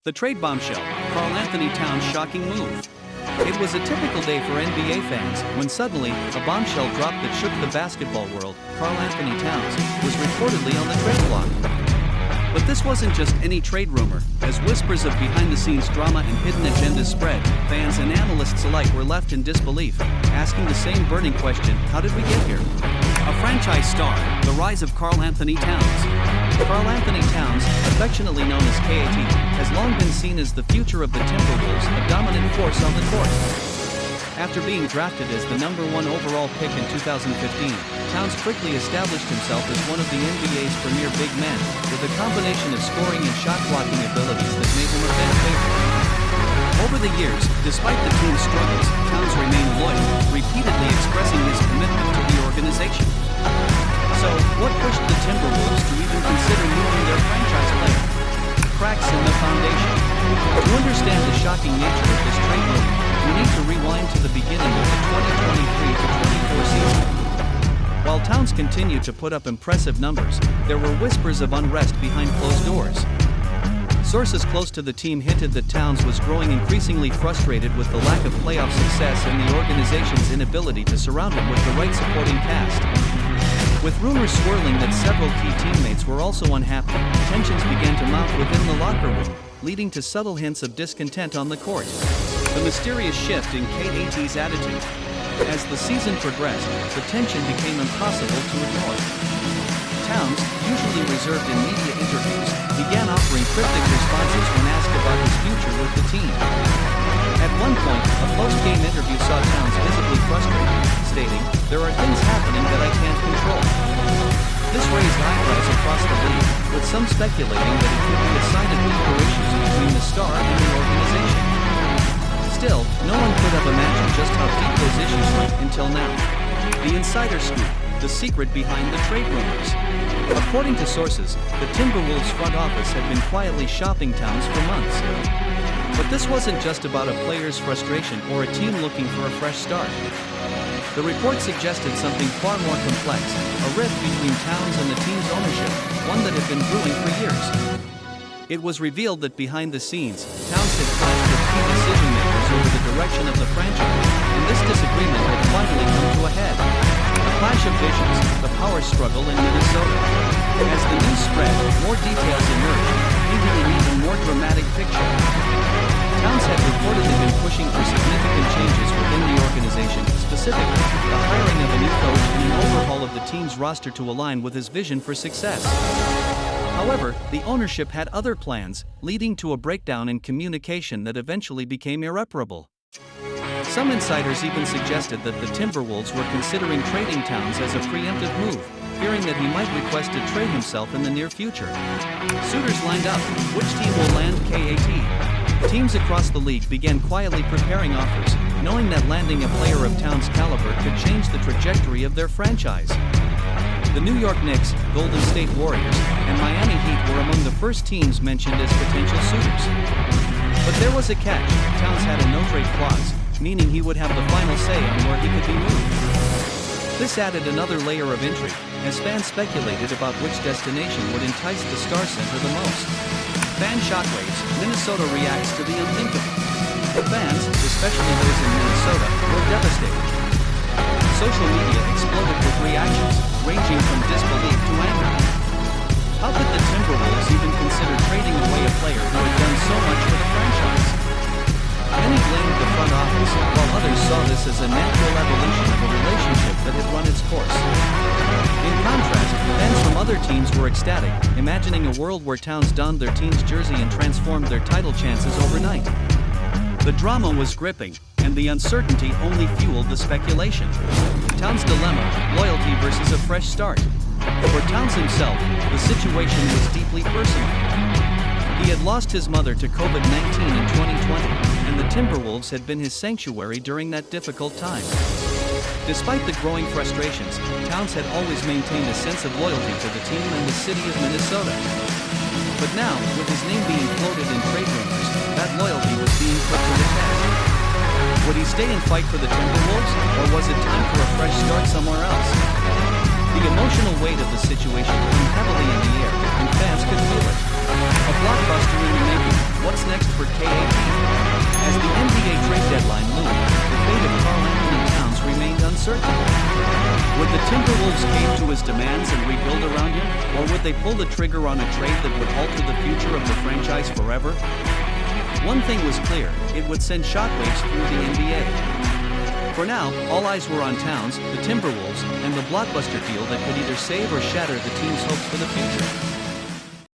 The trade bombshell, Karl-Anthony Towns' shocking move. It was a typical day for NBA fans when suddenly a bombshell dropped that shook the basketball world. Karl-Anthony Towns was reportedly on the trade block. But this wasn't just any trade rumor. As whispers of behind-the-scenes drama and hidden agendas spread, fans and analysts alike were left in disbelief, asking the same burning question: how did we get here? A franchise star, the rise of Karl-Anthony Towns. Karl-Anthony Towns, affectionately known as KAT, has long been seen as the future of the Timberwolves, a dominant force on the court. After being drafted as the #1 overall pick in 2015, Towns quickly established himself as one of the NBA's premier big men, with a combination of scoring and shot-blocking abilities that made him a fan favorite. Over the years, despite the team's struggles, Towns remained loyal, repeatedly expressing his commitment to the organization. So, what pushed the Timberwolves to even consider moving their franchise player? Cracks in the foundation. To understand the shocking nature of this trade move, we need to rewind to the beginning of the 2023-24 season. While Towns continued to put up impressive numbers, there were whispers of unrest behind closed doors. Sources close to the team hinted that Towns was growing increasingly frustrated with the lack of playoff success and the organization's inability to surround him with the right supporting cast. With rumors swirling that several key teammates were also unhappy, tensions began to mount within the locker room, leading to subtle hints of discontent on the court. The mysterious shift in KAT's attitude. As the season progressed, the tension became impossible to ignore. Towns, usually reserved in media interviews, began offering cryptic responses when asked about his future with the team. At one point, a post-game interview saw Towns visibly frustrated, stating, "There are things happening that I can't control." This raised eyebrows across the league, with some speculating that it could be a sign of deeper issues between the star and the organization. Still, no one could have imagined just how deep those issues went until now. The insider scoop, the secret behind the trade rumors. According to sources, the Timberwolves front office had been quietly shopping Towns for months. But this wasn't just about a player's frustration or a team looking for a fresh start. The report suggested something far more complex, a rift between Towns and the team's ownership, one that had been brewing for years. It was revealed that behind the scenes, Towns had clashed with key decision-makers over the direction of the franchise, and this disagreement had finally come to a head. A clash of visions, the power struggle in Minnesota. As the news spread, more details emerged, painting an even more dramatic picture. Towns had reportedly been pushing for significant changes within the organization, specifically, the hiring of a new coach and an overhaul of the team's roster to align with his vision for success. However, the ownership had other plans, leading to a breakdown in communication that eventually became irreparable. Some insiders even suggested that the Timberwolves were considering trading Towns as a preemptive move, fearing that he might request to trade himself in the near future. Suitors lined up. Which team will land KAT? Teams across the league began quietly preparing offers, knowing that landing a player of Towns' caliber could change the trajectory of their franchise. The New York Knicks, Golden State Warriors, and Miami Heat were among the first teams mentioned as potential suitors. But there was a catch. Towns had a no-trade clause, meaning he would have the final say on where he could be moved. This added another layer of intrigue, as fans speculated about which destination would entice the star center the most. Fan shockwaves, Minnesota reacts to the unthinkable. The fans, especially those in Minnesota, were devastated. Social media exploded with reactions, ranging from disbelief to anger. How could the Timberwolves even consider trading away a player who had done so much for the franchise? Many blamed the front office, while others saw this as a natural evolution of a relationship that had run its course. In contrast, fans from other teams were ecstatic, imagining a world where Towns donned their team's jersey and transformed their title chances overnight. The drama was gripping, and the uncertainty only fueled the speculation. Towns' dilemma, loyalty versus a fresh start. For Towns himself, the situation was deeply personal. He had lost his mother to COVID-19 in 2020, and the Timberwolves had been his sanctuary during that difficult time. Despite the growing frustrations, Towns had always maintained a sense of loyalty to the team and the city of Minnesota. But now, with his name being floated in trade rumors, that loyalty was being put to the test. Would he stay and fight for the Timberwolves, or was it time for a fresh start somewhere else? The emotional weight of the situation hung heavily in the air, and fans could feel it. A blockbuster in the making. What's next offered KAT. As the NBA trade deadline loomed, the fate of Karl-Anthony Towns remained uncertain. Would the Timberwolves cave to his demands and rebuild around him, or would they pull the trigger on a trade that would alter the future of the franchise forever? One thing was clear, it would send shockwaves through the NBA. For now, all eyes were on Towns, the Timberwolves, and the blockbuster deal that could either save or shatter the team's hopes for the future.